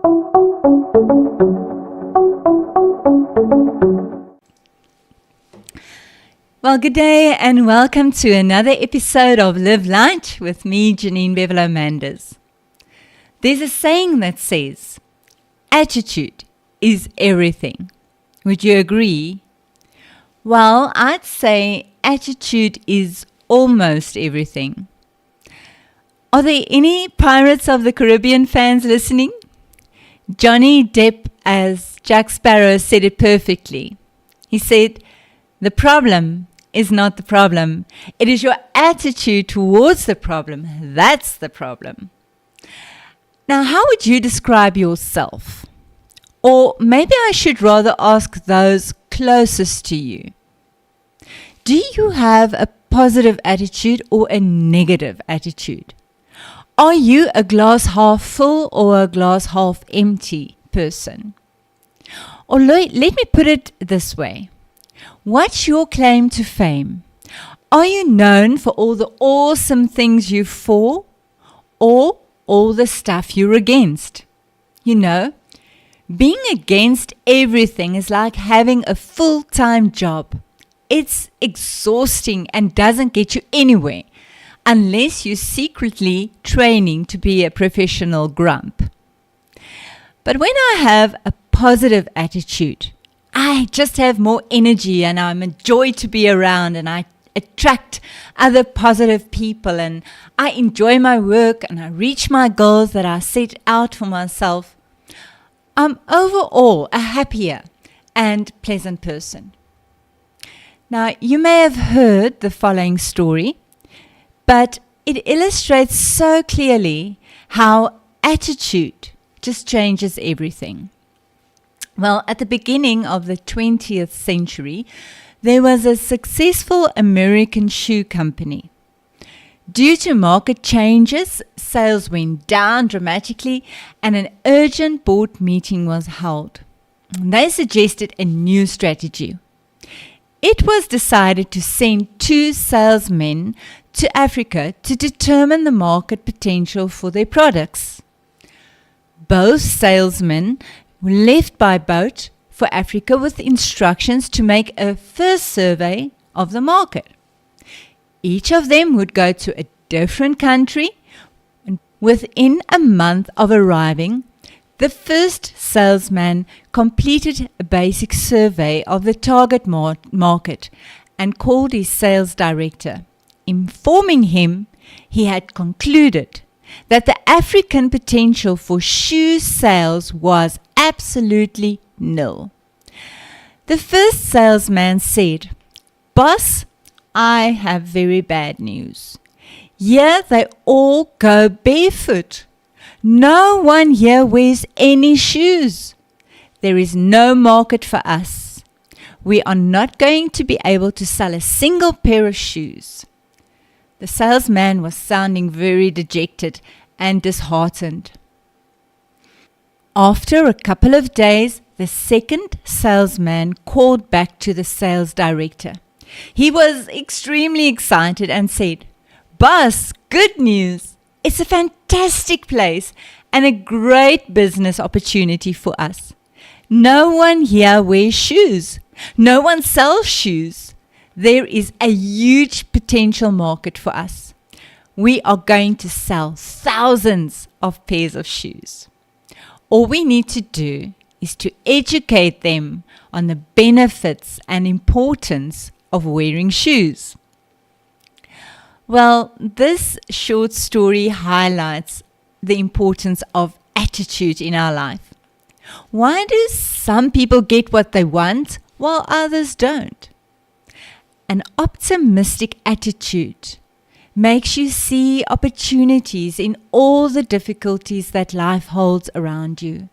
Well, good day and welcome to another episode of Live Light with me, Janine Bevolo-Manders. There's a saying that says, attitude is everything. Would you agree? Well, I'd say attitude is almost everything. Are there any Pirates of the Caribbean fans listening? Johnny Depp as Jack Sparrow said it perfectly. He said, "The problem is not the problem. It is your attitude towards the problem. That's the problem." Now, how would you describe yourself? Or maybe I should rather ask those closest to you. Do you have a positive attitude or a negative attitude? Are you a glass half full or a glass half empty person? Or let me put it this way. What's your claim to fame? Are you known for all the awesome things you're for or all the stuff you're against? You know, being against everything is like having a full-time job. It's exhausting and doesn't get you anywhere unless you're secretly training to be a professional grump. But when I have a positive attitude, I just have more energy and I'm a joy to be around and I attract other positive people and I enjoy my work and I reach my goals that I set out for myself. I'm overall a happier and pleasant person. Now, you may have heard the following story, but it illustrates so clearly how attitude just changes everything. Well, at the beginning of the 20th century, there was a successful American shoe company. Due to market changes, sales went down dramatically and an urgent board meeting was held. They suggested a new strategy. It was decided to send 2 salesmen to Africa to determine the market potential for their products. Both salesmen were left by boat for Africa with instructions to make a first survey of the market. Each of them would go to a different country, and within a month of arriving, the first salesman completed a basic survey of the target market and called his sales director, informing him he had concluded that the African potential for shoe sales was absolutely nil. The first salesman said, "Boss, I have very bad news. Here they all go barefoot. No one here wears any shoes. There is no market for us. We are not going to be able to sell a single pair of shoes." The salesman was sounding very dejected and disheartened. After a couple of days, the second salesman called back to the sales director. He was extremely excited and said, "Boss, good news. It's a fantastic place and a great business opportunity for us. No one here wears shoes. No one sells shoes. There is a huge potential market for us. We are going to sell thousands of pairs of shoes. All we need to do is to educate them on the benefits and importance of wearing shoes." Well, this short story highlights the importance of attitude in our life. Why do some people get what they want while others don't? An optimistic attitude makes you see opportunities in all the difficulties that life holds around you,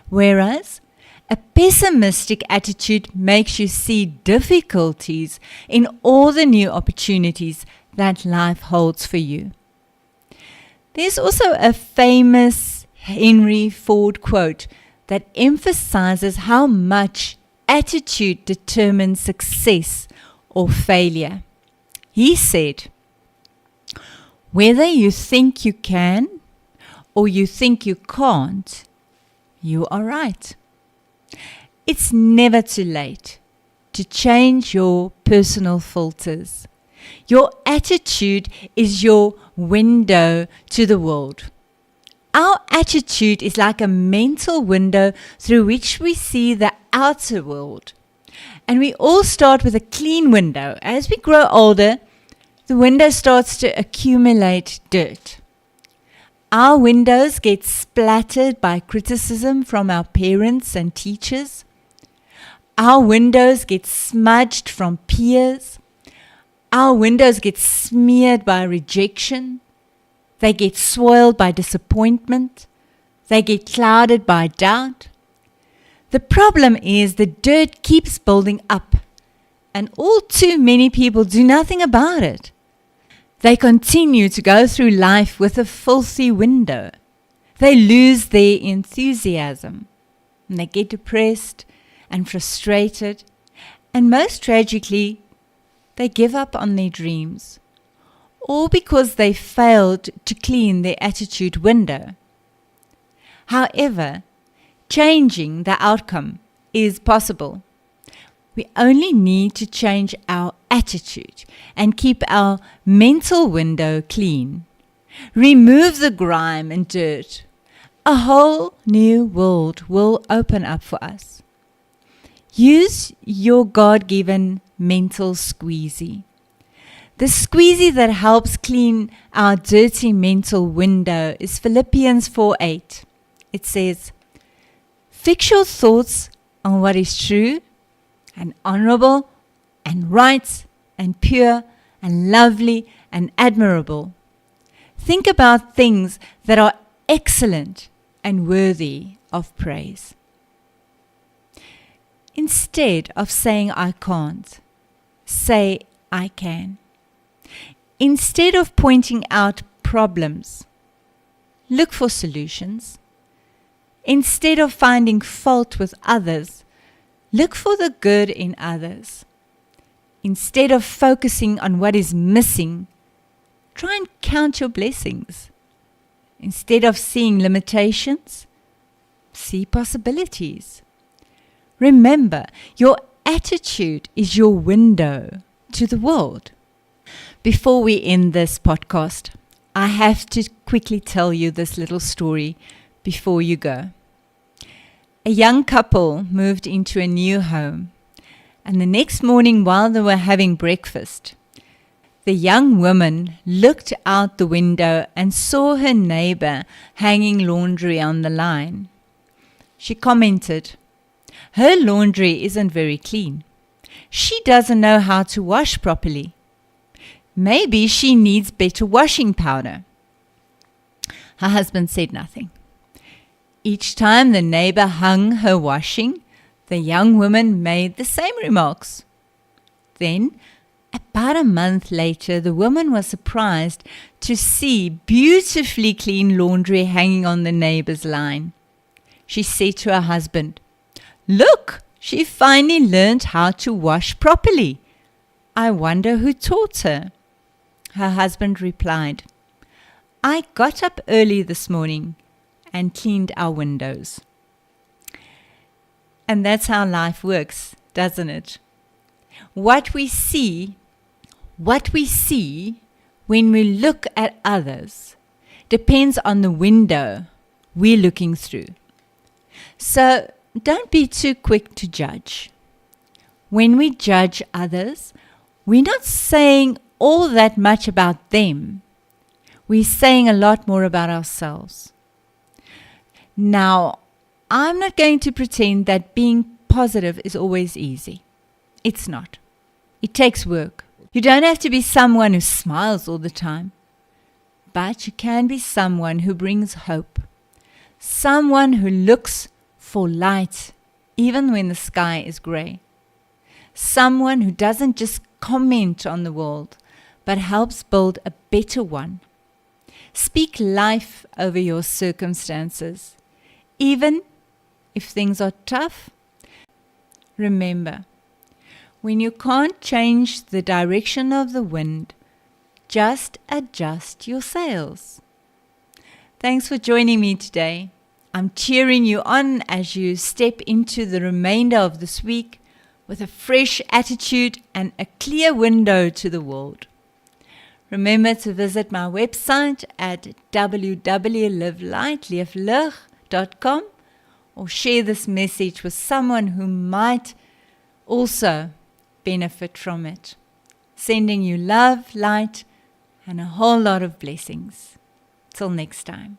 whereas a pessimistic attitude makes you see difficulties in all the new opportunities that life holds for you. There's also a famous Henry Ford quote that emphasizes how much attitude determines success or failure. He said, "Whether you think you can or you think you can't, you are right. It's never too late to change your personal filters. Your attitude is your window to the world. Our attitude is like a mental window through which we see the outer world. And we all start with a clean window. As we grow older, the window starts to accumulate dirt. Our windows get splattered by criticism from our parents and teachers. Our windows get smudged from peers. Our windows get smeared by rejection. They get soiled by disappointment. They get clouded by doubt. The problem is the dirt keeps building up, and all too many people do nothing about it. They continue to go through life with a filthy window. They lose their enthusiasm, and they get depressed and frustrated, and most tragically, they give up on their dreams, all because they failed to clean their attitude window. However, changing the outcome is possible. We only need to change our attitude and keep our mental window clean. Remove the grime and dirt. A whole new world will open up for us. Use your God-given mental squeezy. The squeezy that helps clean our dirty mental window is Philippians 4:8. It says, "Fix your thoughts on what is true and honorable and right and pure and lovely and admirable. Think about things that are excellent and worthy of praise." Instead of saying I can't, say I can. Instead of pointing out problems, look for solutions. Instead of finding fault with others, look for the good in others. Instead of focusing on what is missing, try and count your blessings. Instead of seeing limitations, see possibilities. Remember, your attitude is your window to the world. Before we end this podcast, I have to quickly tell you this little story before you go. A young couple moved into a new home, and the next morning while they were having breakfast, the young woman looked out the window and saw her neighbor hanging laundry on the line. She commented, "Her laundry isn't very clean. She doesn't know how to wash properly. Maybe she needs better washing powder." Her husband said nothing. Each time the neighbor hung her washing, the young woman made the same remarks. Then, about a month later, the woman was surprised to see beautifully clean laundry hanging on the neighbor's line. She said to her husband, "Look, she finally learned how to wash properly. I wonder who taught her." Her husband replied, "I got up early this morning and cleaned our windows." And that's how life works, doesn't it? What we see when we look at others depends on the window we're looking through. So don't be too quick to judge. When we judge others, we're not saying all that much about them. We're saying a lot more about ourselves. Now, I'm not going to pretend that being positive is always easy. It's not. It takes work. You don't have to be someone who smiles all the time, but you can be someone who brings hope. Someone who looks for light even when the sky is grey. Someone who doesn't just comment on the world, but helps build a better one. Speak life over your circumstances. Even if things are tough, remember, when you can't change the direction of the wind, just adjust your sails. Thanks for joining me today. I'm cheering you on as you step into the remainder of this week with a fresh attitude and a clear window to the world. Remember to visit my website at www.livelight.com or share this message with someone who might also benefit from it. Sending you love, light, and a whole lot of blessings. Till next time.